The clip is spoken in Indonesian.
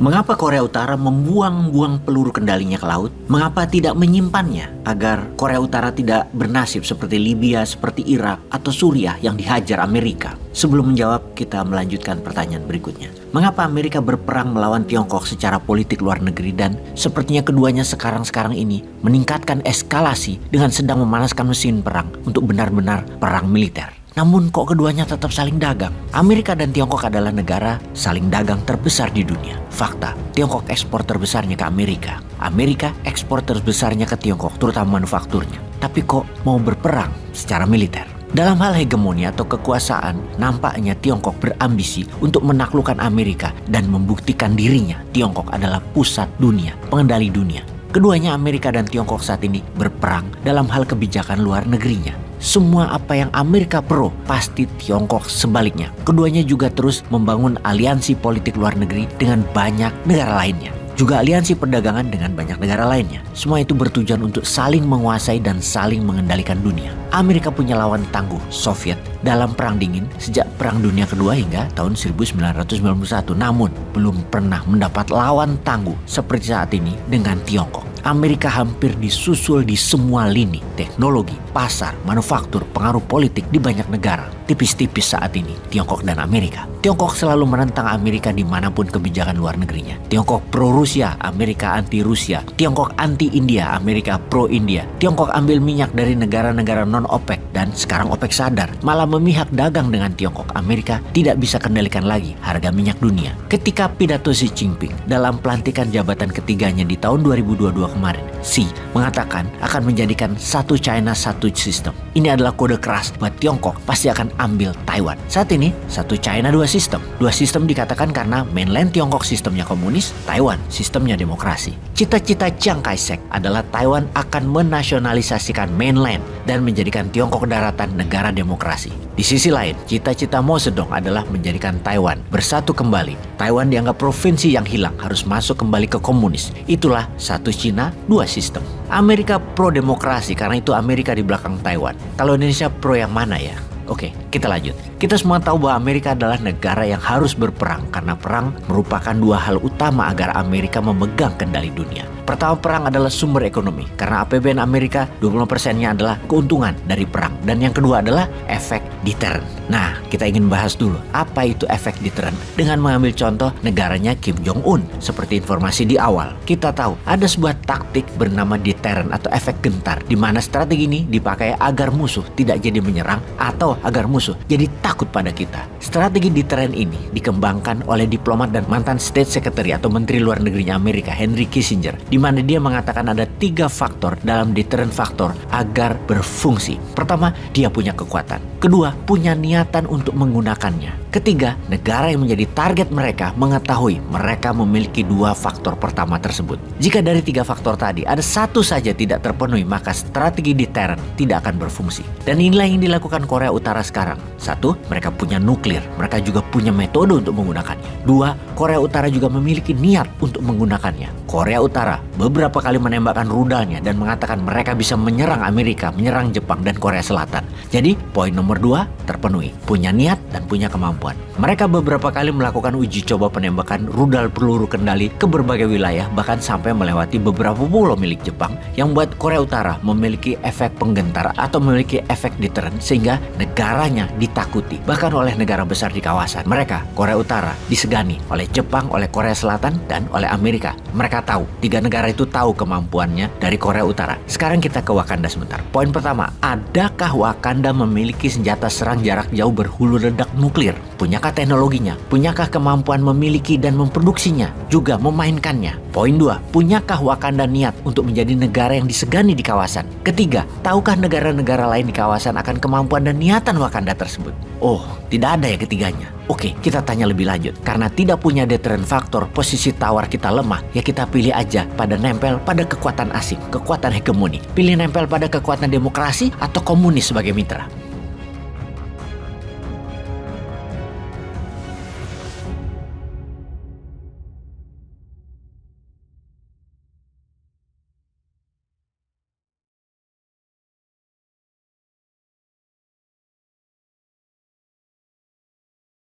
Mengapa Korea Utara membuang-buang peluru kendalinya ke laut? Mengapa tidak menyimpannya agar Korea Utara tidak bernasib seperti Libya, seperti Irak, atau Suriah yang dihajar Amerika? Sebelum menjawab, kita melanjutkan pertanyaan berikutnya. Mengapa Amerika berperang melawan Tiongkok secara politik luar negeri dan sepertinya keduanya sekarang ini meningkatkan eskalasi dengan sedang memanaskan mesin perang untuk benar-benar perang militer? Namun kok keduanya tetap saling dagang? Amerika dan Tiongkok adalah negara saling dagang terbesar di dunia. Fakta, Tiongkok ekspor terbesarnya ke Amerika. Amerika ekspor terbesarnya ke Tiongkok, terutama manufakturnya. Tapi kok mau berperang secara militer? Dalam hal hegemoni atau kekuasaan, nampaknya Tiongkok berambisi untuk menaklukkan Amerika dan membuktikan dirinya Tiongkok adalah pusat dunia, pengendali dunia. Keduanya, Amerika dan Tiongkok, saat ini berperang dalam hal kebijakan luar negerinya. Semua apa yang Amerika pro, pasti Tiongkok sebaliknya. Keduanya juga terus membangun aliansi politik luar negeri dengan banyak negara lainnya. Juga aliansi perdagangan dengan banyak negara lainnya. Semua itu bertujuan untuk saling menguasai dan saling mengendalikan dunia. Amerika punya lawan tangguh, Soviet, dalam Perang Dingin sejak Perang Dunia Kedua hingga tahun 1991. Namun, belum pernah mendapat lawan tangguh seperti saat ini dengan Tiongkok. Amerika hampir disusul di semua lini, teknologi, pasar, manufaktur, pengaruh politik di banyak negara. Tipis-tipis saat ini, Tiongkok dan Amerika. Tiongkok selalu menentang Amerika dimanapun kebijakan luar negerinya. Tiongkok pro-Rusia, Amerika anti-Rusia. Tiongkok anti-India, Amerika pro-India. Tiongkok ambil minyak dari negara-negara non-OPEC dan sekarang OPEC sadar malah memihak dagang dengan Tiongkok. Amerika tidak bisa kendalikan lagi harga minyak dunia. Ketika pidato Xi Jinping dalam pelantikan jabatan ketiganya di tahun 2022 kemarin, Xi mengatakan akan menjadikan satu China, satu sistem. Ini adalah kode keras buat Tiongkok pasti akan ambil Taiwan. Saat ini, satu China, dua sistem. Dua sistem dikatakan karena mainland Tiongkok sistemnya komunis, Taiwan sistemnya demokrasi. Cita-cita Chiang Kai-shek adalah Taiwan akan menasionalisasikan mainland dan menjadikan Tiongkok daratan negara demokrasi. Di sisi lain, cita-cita Mao Zedong adalah menjadikan Taiwan bersatu kembali. Taiwan dianggap provinsi yang hilang, harus masuk kembali ke komunis. Itulah satu Cina, dua sistem. Amerika pro-demokrasi, karena itu Amerika di belakang Taiwan. Kalau Indonesia pro yang mana ya? Oke, kita lanjut. Kita semua tahu bahwa Amerika adalah negara yang harus berperang karena perang merupakan dua hal utama agar Amerika memegang kendali dunia. Pertama, perang adalah sumber ekonomi karena APBN Amerika 20%-nya adalah keuntungan dari perang. Dan yang kedua adalah efek deterrent. Nah, kita ingin bahas dulu apa itu efek deterrent dengan mengambil contoh negaranya Kim Jong-un. Seperti informasi di awal, kita tahu ada sebuah taktik bernama deterrent atau efek gentar, di mana strategi ini dipakai agar musuh tidak jadi menyerang atau agar musuh jadi takut pada kita. Strategi deterrent ini dikembangkan oleh diplomat dan mantan State Secretary atau Menteri Luar Negerinya Amerika Henry Kissinger, di mana dia mengatakan ada 3 faktor dalam deterrent faktor agar berfungsi. Pertama, dia punya kekuatan. Kedua, punya niatan untuk menggunakannya. Ketiga, negara yang menjadi target mereka mengetahui mereka memiliki 2 faktor pertama tersebut. Jika dari 3 faktor tadi ada satu saja tidak terpenuhi, maka strategi deterrent tidak akan berfungsi. Dan inilah yang dilakukan Korea Utara sekarang. 1, mereka punya nuklir. Mereka juga punya metode untuk menggunakannya. 2, Korea Utara juga memiliki niat untuk menggunakannya. Korea Utara beberapa kali menembakkan rudalnya dan mengatakan mereka bisa menyerang Amerika, menyerang Jepang dan Korea Selatan. Jadi, poin nomor 2 terpenuhi. Punya niat dan punya kemampuan. Mereka beberapa kali melakukan uji coba penembakan rudal peluru kendali ke berbagai wilayah, bahkan sampai melewati beberapa pulau milik Jepang, yang membuat Korea Utara memiliki efek penggentar atau memiliki efek deterrent sehingga negaranya ditakuti bahkan oleh negara besar di kawasan. Mereka, Korea Utara, disegani oleh Jepang, oleh Korea Selatan, dan oleh Amerika. Mereka tahu, 3 negara itu tahu kemampuannya dari Korea Utara. Sekarang kita ke Wakanda sebentar. Poin pertama, adakah Wakanda memiliki senjata serang jarak jauh berhulu ledak nuklir? Punyakah teknologinya? Punyakah kemampuan memiliki dan memproduksinya? Juga memainkannya? Poin 2, punyakah Wakanda niat untuk menjadi negara yang disegani di kawasan? Ketiga, tahukah negara-negara lain di kawasan akan kemampuan dan niatan Wakanda tersebut? Oh, tidak ada ya ketiganya. Oke, kita tanya lebih lanjut. Karena tidak punya deterrent faktor, posisi tawar kita lemah, ya kita pilih aja pada nempel pada kekuatan asing, kekuatan hegemoni. Pilih nempel pada kekuatan demokrasi atau komunis sebagai mitra.